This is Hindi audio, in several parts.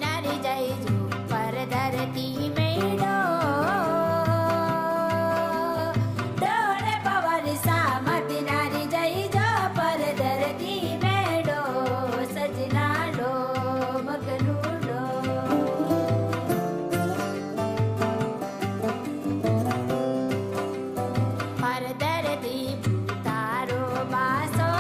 नारी जय जो पर धरती में डोरे पवर सा मत नारी जय जो पर धरती में सजना डो मगनू डो पर धरती तारो बासो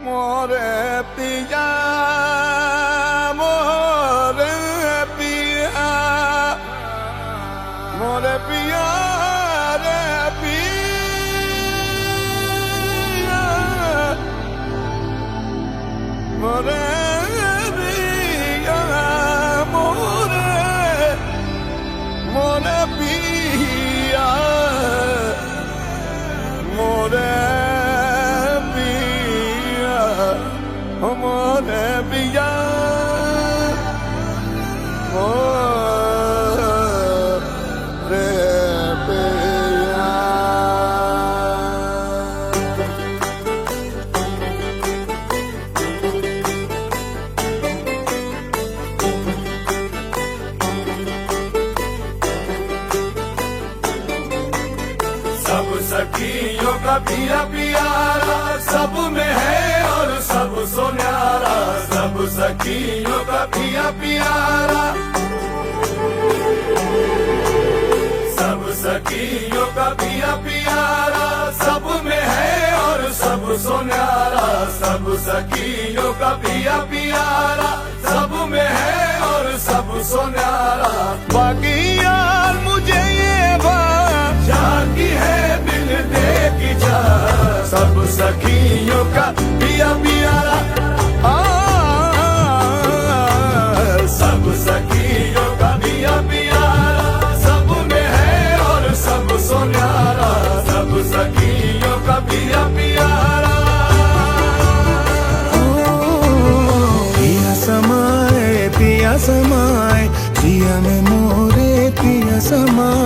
मोरे पिया मोरे पिया मोरे पिया रे पिया मोरे पिया मोरे मोरे पिया मोरे मोरे पिया मोरे पिया सब सखियों का पिया पियारा सब में है और सब सोन्यारा सब सखियों का पिया पियारा सब सखियों का पिया पियारा सब में है और सब सोन्यारा सब सखियों का पिया पियारा सब में है और सब सोन्यारा बाकी यार मुझे ये बात की है दिल दे की जा सब सखियों का पिया पियारा सब सखियों का पिया पियारा सब में है और सब सोन्यारा सब सखियों का पिया पियारा पिया समाए जिया में मोरे पिया समाए